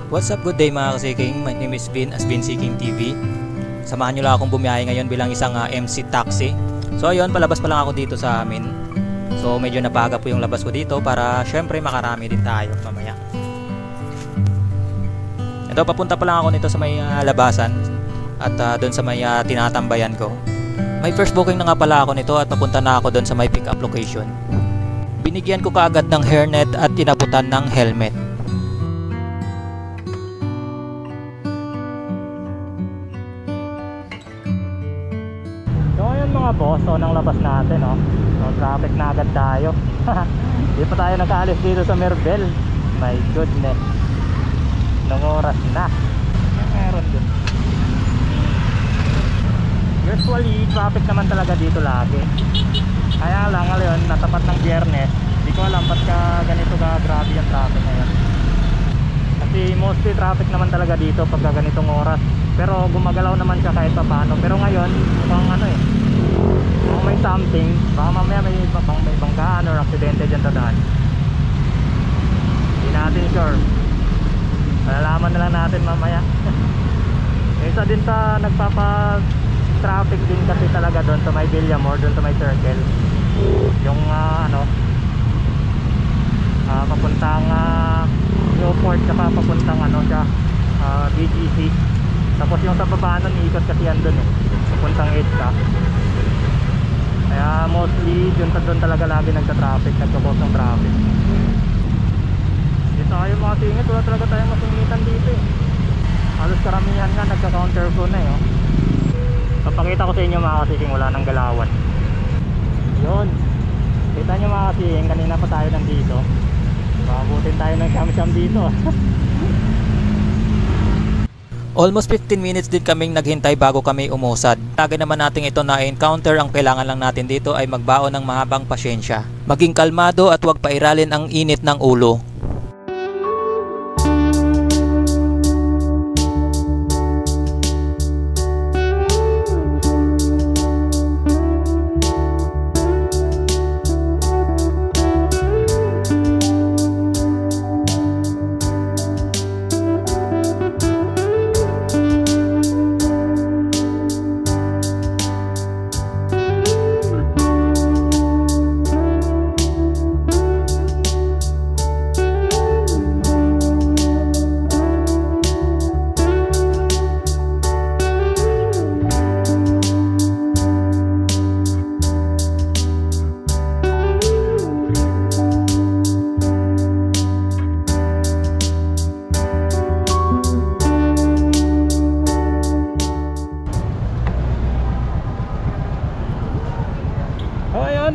What's up, good day mga kasiking. My name is Vin as Vin Seeking TV. Samahan nyo lang akong bumiyahe ngayon bilang isang MC taxi. So ayun, palabas pa lang ako dito sa amin. So medyo napaga po yung labas ko dito para syempre makarami din tayo mamaya. Ito, papunta pa lang ako nito sa may labasan at doon sa may tinatambayan ko. May first booking na nga pala ako nito at papunta na ako doon sa may pick up location. Binigyan ko kaagad ng hairnet at inabutan ng helmet. Mga boss, so nang labas natin, no? So traffic na agad tayo. Hindi pa tayo nakaalis dito sa Merbel. My goodness, nung oras na meron dun. Usually traffic naman talaga dito lagi, kaya lang ngayon natapat ng Biyernes, hindi ko alam ba't ka ganito ka grabe yung traffic ngayon. Kasi mostly traffic naman talaga dito pagka ganitong oras, pero gumagalaw naman siya kahit pa paano. Pero ngayon mukhang ano kung may something, baka mamaya may banggaan or aksidente dyan sa daan. Hindi natin sure, malalaman na lang natin mamaya. Isa din sa nagpapa traffic din kasi talaga doon sa may Villamor, doon sa may circle, yung papuntang Newport, saka papuntang BGC. Tapos yung sa baba nun, iikot kasi yan doon papuntang EDSA. Kaya mostly doon talaga lagi nagka-traffic, nagka-cause ng traffic. Dito tayo mga singit, wala talaga tayong masingitan dito Halos karamihan nga nagka-counter flow na Papakita ko sa inyo mga kasing, wala nang galawan. Yun, kita nyo mga kasing, kanina pa tayo nandito. Mabutin tayo ng siyam-siyam dito. Almost 15 minutes din kaming naghintay bago kami umusad. Lagi naman natin ito na-encounter, ang kailangan lang natin dito ay magbaon ng mahabang pasyensya. Maging kalmado at huwag pairalin ang init ng ulo.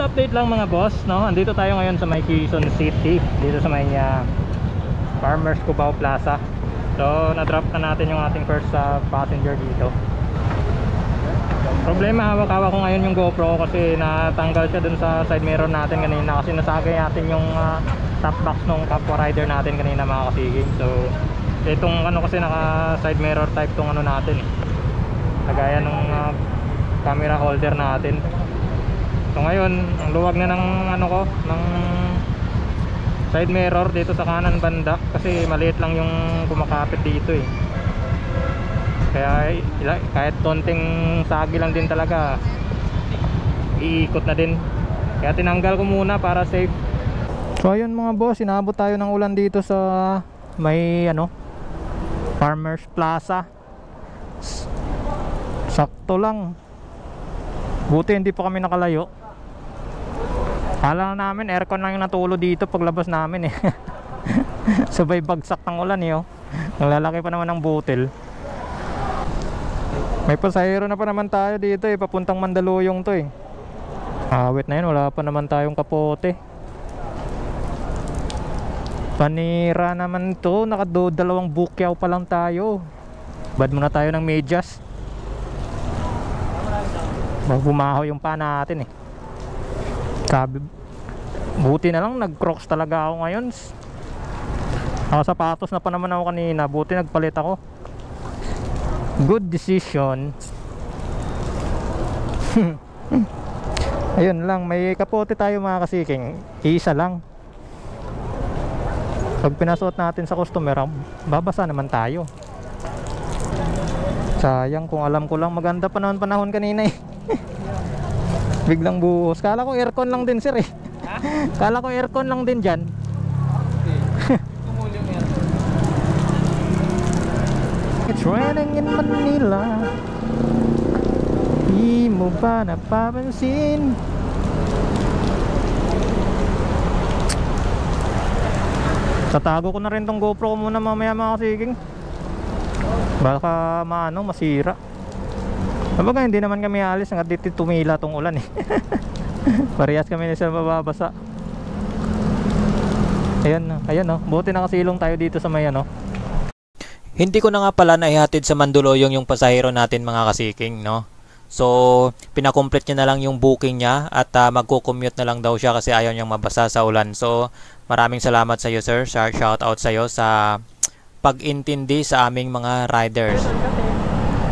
Update lang mga boss, no? Andito tayo ngayon sa may Quezon City, dito sa may Farmers Cubao Plaza. So na-drop na natin yung ating first passenger dito. Problema, hawak-hawak ko ngayon yung GoPro kasi natanggal siya dun sa side mirror natin kanina, kasi nasagay natin yung top box ng kapwa rider natin kanina mga kasiging. So itong kasi naka side mirror type tong natin kagaya nung camera holder natin. So ngayon, ang luwag na ng ng side mirror dito sa kanan banda, kasi maliit lang yung kumakapit dito Kaya kahit konting sagi lang din talaga, iikot na din. Kaya tinanggal ko muna para safe. So ayun mga boss, inabot tayo ng ulan dito sa may Farmers Plaza. Sakto lang, buti hindi pa kami nakalayo. Kala namin aircon lang yung natulo dito paglabas namin Sabay bagsak ng ulan Ang lalaki pa naman ng butil. May pasahero na pa naman tayo dito papuntang Mandaluyong to Awit na yun, wala pa naman tayong kapote. Panira naman to, nakadalawang bukyaw pa lang tayo. Bad muna tayo ng medyas, bumaho yung pa natin Sabi, buti na lang nag-crocs talaga ako ngayon. Sapatos na pa naman ako kanina, buti nagpalit ako. Good decision. Ayun lang, may kapote tayo mga kasiking, isa lang. Pag pinasuot natin sa customer, babasa naman tayo. Sayang, kung alam ko lang maganda panahon kanina eh. Biglang buhos. Kala ko aircon lang din sir eh. Kala ko aircon lang din dyan. It's raining in Manila. Di mo ba napapansin? Tatago ko na rin tong GoPro ko muna mamaya mga kasiging. Baka masira. Sabaga hindi naman kami alis hanggang dito tumila tong ulan eh. Parehas kami na sila mababasa. Ayan no. Buti nakasilong tayo dito sa may ano. Hindi ko na nga pala naihatid sa Mandaluyong yung pasahero natin mga kasiking, no? So, pinakomplete niya na lang yung booking niya at magko-commute na lang daw siya kasi ayaw niyang mabasa sa ulan. So, maraming salamat sa iyo sir. Shout out sa iyo sa pag-intindi sa aming mga riders.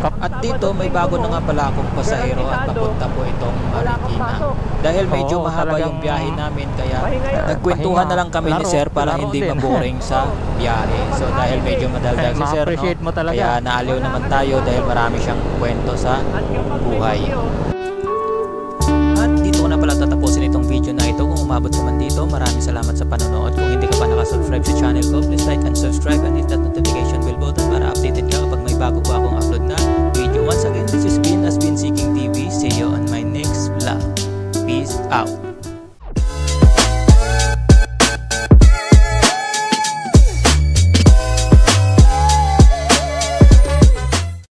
At dito may bago na nga pala akong pasahero at papunta po itong Marikina. Dahil medyo mahaba yung biyahe namin kaya nagkwentuhan na lang kami ni sir para hindi maboring sa biyahe. So dahil medyo madaldal si sir, no? Kaya naaliw naman tayo dahil marami siyang kwento sa buhay. At dito ko na pala tatapusin itong video na ito. Kung umabot ka man dito, maraming salamat sa panonood. Kung hindi ka pa nakasubscribe sa channel ko, please like and subscribe and hit that notification bell button para updated ka kapag may bago pa akong upload na video. Once again, this is Bin as Bin Seeking TV. See you on my next vlog. Peace out.